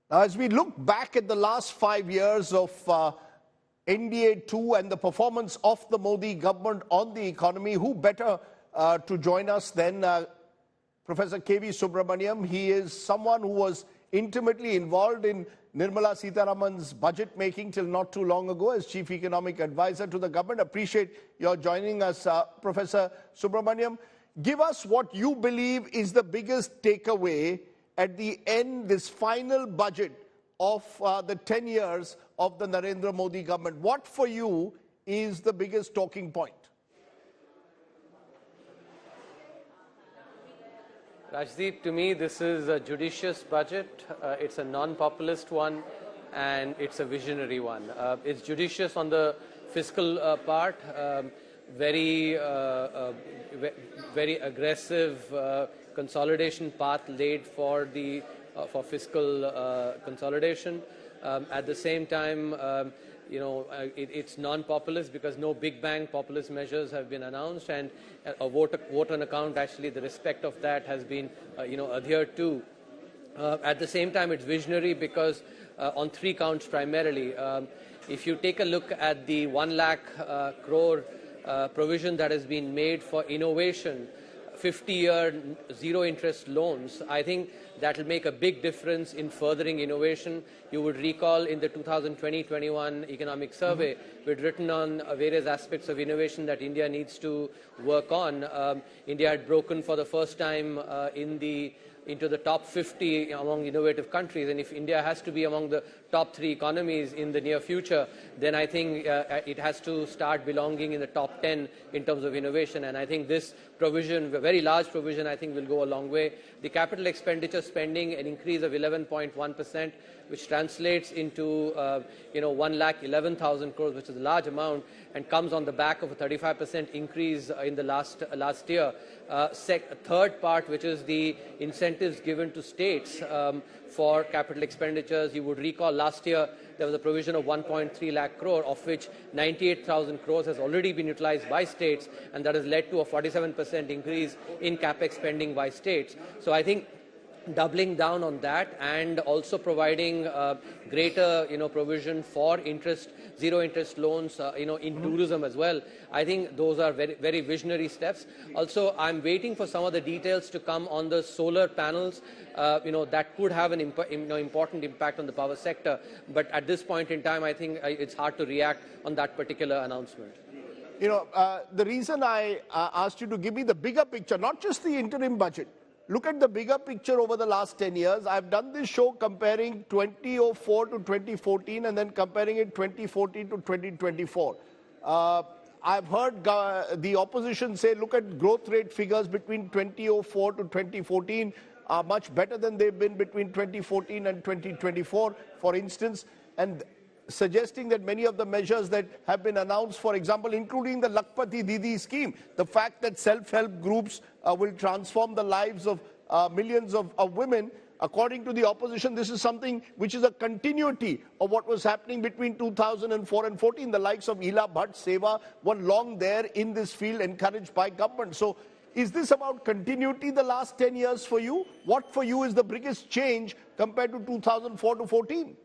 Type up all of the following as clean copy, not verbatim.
Now, as we look back at the last 5 years of NDA-2 and the performance of the Modi government on the economy, who better to join us than Professor K.V. Subramaniam? He is someone who was intimately involved in Nirmala Sitharaman's budget making till not too long ago as Chief Economic Advisor to the government. Appreciate your joining us, Professor Subramaniam. Give us what you believe is the biggest takeaway at the end, this final budget of the 10 years of the Narendra Modi government. What for you is the biggest talking point? Rajdeep, to me, this is a judicious budget. It's a non-populist one, and it's a visionary one. It's judicious on the fiscal part, very aggressive consolidation path laid for fiscal consolidation. At the same time, it's non-populist because no big bang populist measures have been announced, and a vote on account, actually, the respect of that has been, adhered to. At the same time, it's visionary because on three counts primarily. If you take a look at the 1 lakh crore provision that has been made for innovation, 50-year zero-interest loans, I think that will make a big difference in furthering innovation. You would recall in the 2020-21 economic survey, we'd written on various aspects of innovation that India needs to work on. India had broken for the first time into the top 50 among innovative countries, and if India has to be among the top 3 economies in the near future, then I think it has to start belonging in the top 10 in terms of innovation. And I think this provision, a very large provision, I think will go a long way. The capital expenditure spending, an increase of 11.1%, which translates into 1,11,000 crores, which is a large amount, and comes on the back of a 35% increase in the last year. Third part, which is the incentives given to states for capital expenditures. You would recall last year there was a provision of 1.3 lakh crore, of which 98,000 crores has already been utilized by states, and that has led to a 47% increase in capex spending by states. So I think doubling down on that and also providing greater provision for zero interest loans in tourism as well. I think those are very, very visionary steps. Also, I'm waiting for some of the details to come on the solar panels. That could have an important impact on the power sector. But at this point in time, I think it's hard to react on that particular announcement. The reason I asked you to give me the bigger picture, not just the interim budget, look at the bigger picture over the last 10 years. I've done this show comparing 2004 to 2014 and then comparing it 2014 to 2024. I've heard the opposition say, look at growth rate figures between 2004 to 2014 are much better than they've been between 2014 and 2024, for instance, and suggesting that many of the measures that have been announced, for example, including the Lakpati Didi scheme, the fact that self-help groups will transform the lives of millions of women, according to the opposition, this is something which is a continuity of what was happening between 2004 and 14. The likes of Ila Bhatt, Seva were long there in this field, encouraged by government. So is this about continuity the last 10 years for you? What for you is the biggest change compared to 2004 to 14?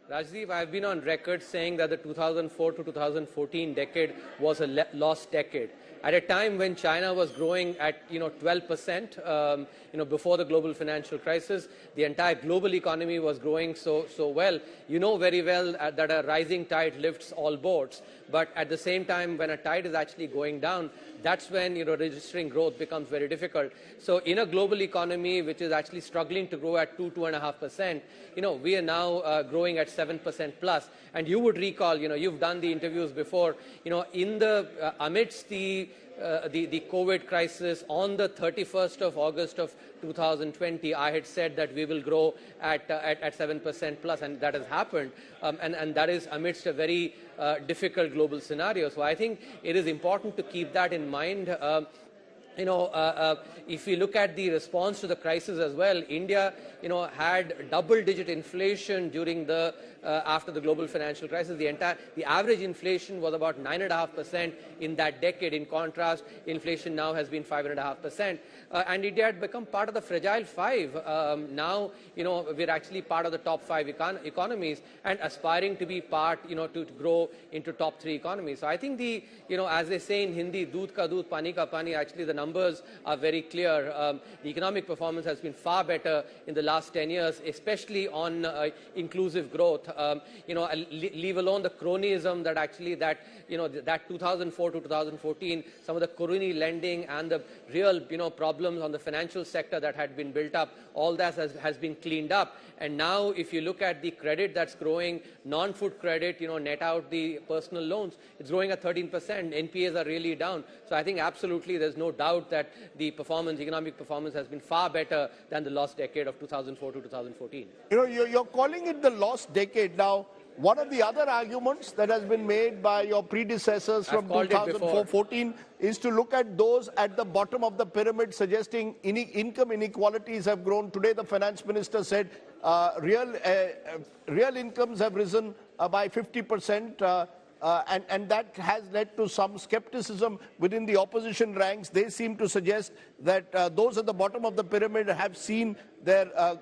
Rajdeep, I've been on record saying that the 2004 to 2014 decade was a lost decade. At a time when China was growing at 12%, before the global financial crisis, the entire global economy was growing so well. You know very well that a rising tide lifts all boats. But at the same time, when a tide is actually going down, that's when registering growth becomes very difficult. So in a global economy which is actually struggling to grow at 2.5%, we are now growing at 7% plus. And you would recall, you've done the interviews before, in the amidst the COVID crisis on the 31st of August of 2020, I had said that we will grow at 7% plus, and that has happened. And that is amidst a very difficult global scenario. So I think it is important to keep that in mind. if we look at the response to the crisis as well, India, had double-digit inflation during the after the global financial crisis. The average inflation was about 9.5% in that decade. In contrast, inflation now has been 5.5%, and India had become part of the fragile five. Now, we're actually part of the top five economies and aspiring to be part, to grow into top three economies. So I think as they say in Hindi, "Doodh ka doodh, pani ka pani." Actually, the numbers are very clear. The economic performance has been far better in the last 10 years, especially on inclusive growth. Leave alone the cronyism that 2004 to 2014, some of the crony lending and the real, problems on the financial sector that had been built up, all that has been cleaned up. And now, if you look at the credit that's growing, non-food credit, net out the personal loans, it's growing at 13%. NPAs are really down. So I think absolutely there's no doubt that the economic performance has been far better than the lost decade of 2004 to 2014. You're calling it the lost decade. Now, one of the other arguments that has been made by your predecessors from 2014 is to look at those at the bottom of the pyramid, suggesting income inequalities have grown. Today, the finance minister said real incomes have risen by 50%. And that has led to some skepticism within the opposition ranks. They seem to suggest that those at the bottom of the pyramid have seen their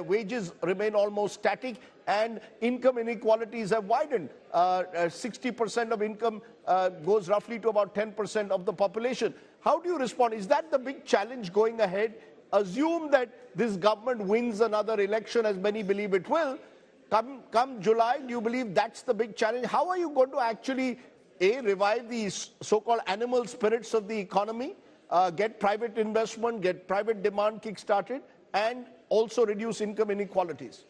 wages remain almost static, and income inequalities have widened. 60% of income goes roughly to about 10% of the population. How do you respond? Is that the big challenge going ahead? Assume that this government wins another election, as many believe it will. Come July, do you believe that's the big challenge? How are you going to actually, revive the so-called animal spirits of the economy, get private investment, get private demand kick-started, and also reduce income inequalities?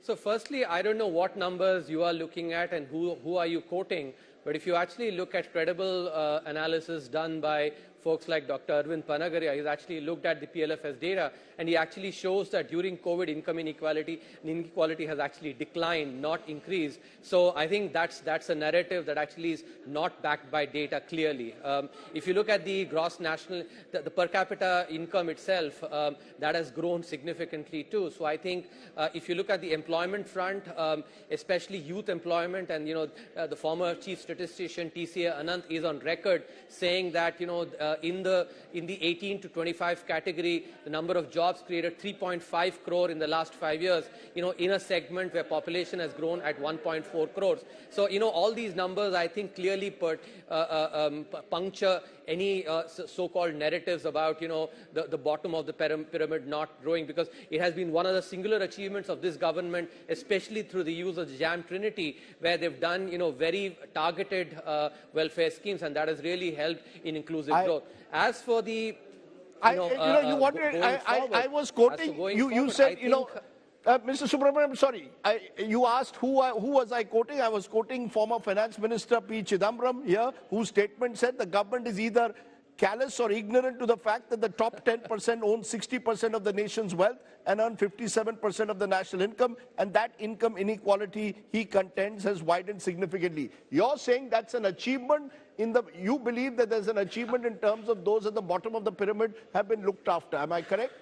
So firstly, I don't know what numbers you are looking at and who are you quoting, but if you actually look at credible analysis done by folks like Dr. Arvind Panagaria, he's actually looked at the PLFS data, and he actually shows that during COVID, income inequality has actually declined, not increased. So I think that's a narrative that actually is not backed by data clearly. If you look at the gross national, the per capita income itself, that has grown significantly too. So I think if you look at the employment front, especially youth employment, and the former chief statistician TCA Anant is on record saying that in the 18 to 25 category, the number of jobs created 3.5 crore in the last 5 years, in a segment where population has grown at 1.4 crores. So, all these numbers, I think, clearly puncture any so-called narratives about, the bottom of the pyramid not growing, because it has been one of the singular achievements of this government, especially through the use of the JAM Trinity, where they've done, very targeted welfare schemes, and that has really helped in inclusive growth. As for the I was quoting, you said, Mr. Subramaniam, sorry, you asked who was I quoting? I was quoting former Finance Minister P. Chidambaram here, whose statement said the government is either callous or ignorant to the fact that the top 10% own 60% of the nation's wealth and earn 57% of the national income, and that income inequality, he contends, has widened significantly. You're saying that's an achievement you believe that there's an achievement in terms of those at the bottom of the pyramid have been looked after. Am I correct?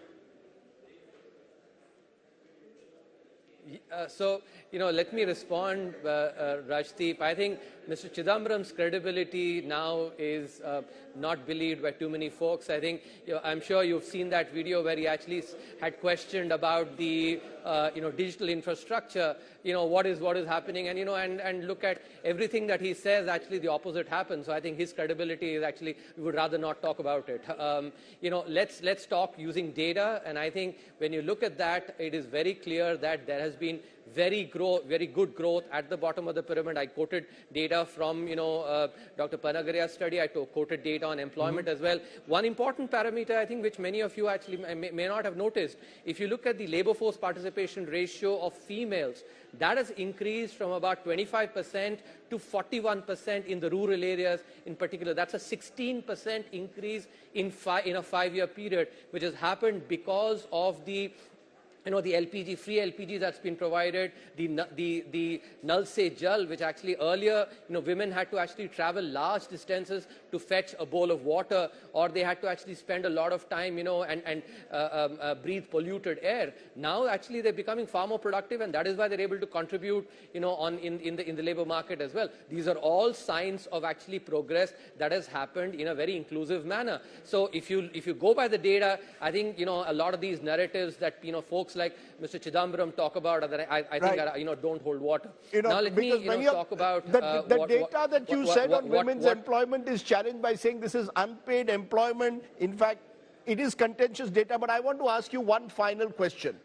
So, let me respond, Rajdeep. I think Mr. Chidambaram's credibility now is not believed by too many folks. I think, I'm sure you've seen that video where he actually had questioned about the, digital infrastructure, what is happening, and, and look at everything that he says, actually the opposite happens. So I think his credibility is actually, we would rather not talk about it. Let's talk using data, and I think when you look at that, it is very clear that there has been very good growth at the bottom of the pyramid. I quoted data from, Dr. Panagaria's study. I quoted data on employment as well. One important parameter, I think, which many of you actually may not have noticed, if you look at the labor force participation ratio of females, that has increased from about 25% to 41% in the rural areas in particular. That's a 16% increase in a 5-year period, which has happened because of the the LPG, free LPG that's been provided, the Nal Se Jal, which actually earlier, women had to actually travel large distances to fetch a bowl of water, or they had to actually spend a lot of time, and breathe polluted air. Now, actually, they're becoming far more productive, and that is why they're able to contribute, in the labor market as well. These are all signs of actually progress that has happened in a very inclusive manner. So if you go by the data, I think, a lot of these narratives that, folks like Mr. Chidambaram talk about, that I think right. don't hold water. Now let me talk about the data that you said on women's employment is challenged by saying this is unpaid employment. In fact, it is contentious data. But I want to ask you one final question.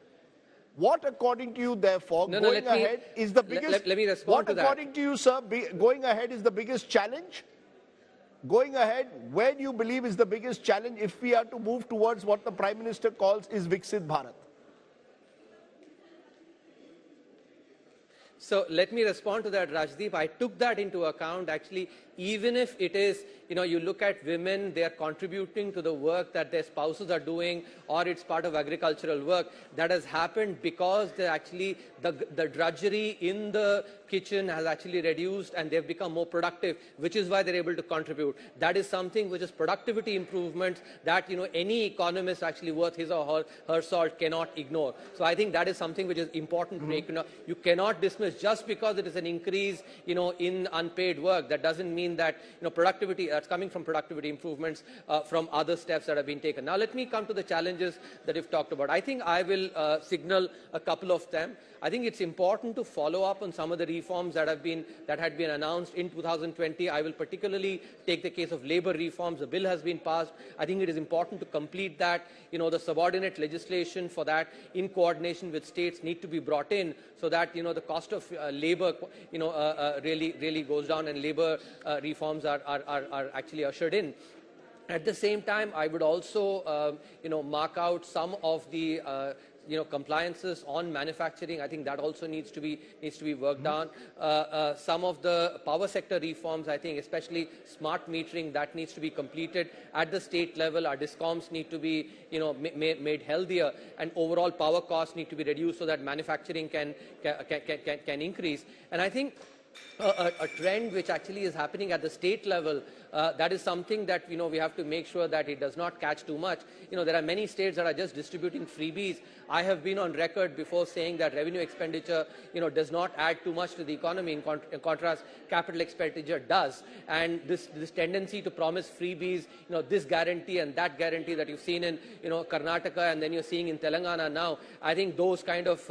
What, according to you, therefore, going ahead is the biggest? Let me respond to that. What, according to you, sir, going ahead is the biggest challenge? Going ahead, where do you believe is the biggest challenge if we are to move towards what the Prime Minister calls is Viksit Bharat? So let me respond to that, Rajdeep. I took that into account. Actually, even if it is, you look at women, they are contributing to the work that their spouses are doing, or it's part of agricultural work, that has happened because they actually, the drudgery in the kitchen has actually reduced and they've become more productive, which is why they're able to contribute. That is something which is productivity improvements that, any economist actually worth his or her salt cannot ignore. So I think that is something which is important to make. You cannot dismiss just because it is an increase, in unpaid work. That doesn't mean that, productivity, that's coming from productivity improvements from other steps that have been taken. Now, let me come to the challenges that you've talked about. I think I will signal a couple of them. I think it's important to follow up on some of the reforms that had been announced in 2020. I will particularly take the case of labor reforms. The bill has been passed. I think it is important to complete that. The subordinate legislation for that, in coordination with states, need to be brought in so that the cost of labor really goes down, and labor reforms are actually ushered in. At the same time, I would also mark out some of the compliances on manufacturing. I think that also needs to be worked on. Some of the power sector reforms, I think, especially smart metering, that needs to be completed at the state level. Our discoms need to be made healthier, and overall power costs need to be reduced so that manufacturing can increase. And I think a trend which actually is happening at the state level, that is something that we have to make sure that it does not catch too much. There are many states that are just distributing freebies. I have been on record before saying that revenue expenditure does not add too much to the economy. In contrast, capital expenditure does. And this tendency to promise freebies, this guarantee and that guarantee that you've seen in Karnataka and then you're seeing in Telangana now, I think those kind of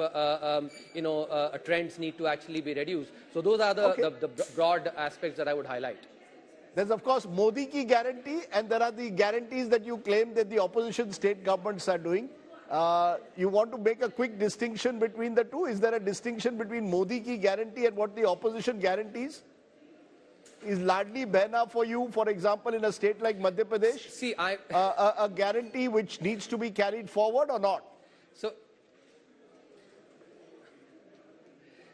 trends need to actually be reduced. So those are the broad aspects that I would highlight. There's, of course, Modi ki guarantee, and there are the guarantees that you claim that the opposition state governments are doing. You want to make a quick distinction between the two? Is there a distinction between Modi ki guarantee and what the opposition guarantees? Is Ladli Behna for you, for example, in a state like Madhya Pradesh, a guarantee which needs to be carried forward or not?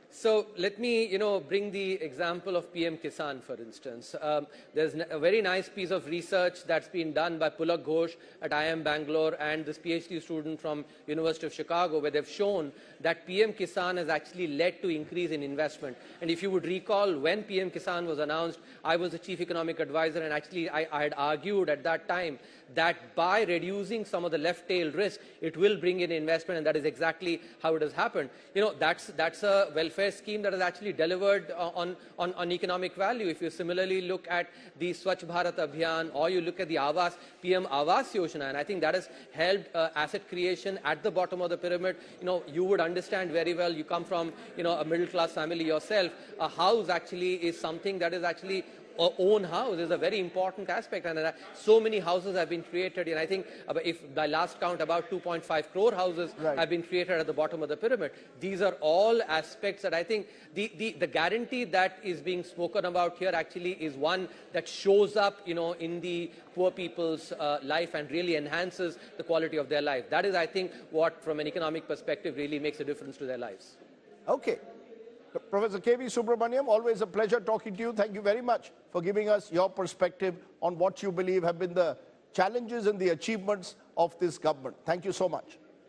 So let me, bring the example of PM Kisan, for instance. There's a very nice piece of research that's been done by Pulak Ghosh at IIM Bangalore and this PhD student from University of Chicago, where they've shown that PM Kisan has actually led to increase in investment. And if you would recall, when PM Kisan was announced, I was the chief economic advisor, and actually I had argued at that time that by reducing some of the left tail risk, it will bring in investment, and that is exactly how it has happened. That's a welfare scheme that has actually delivered on economic value. If you similarly look at the Swachh Bharat Abhiyan, or you look at the PM Awas Yojana, and I think that has helped asset creation at the bottom of the pyramid. You would understand very well, you come from a middle class family yourself. A house actually is something that is actually own house is a very important aspect, and so many houses have been created. And I think, if by last count, about 2.5 crore houses have been created at the bottom of the pyramid. These are all aspects that I think the guarantee that is being spoken about here actually is one that shows up, in the poor people's life and really enhances the quality of their life. That is, I think, what, from an economic perspective, really makes a difference to their lives. Okay. Professor K.V. Subramaniam, always a pleasure talking to you. Thank you very much for giving us your perspective on what you believe have been the challenges and the achievements of this government. Thank you so much.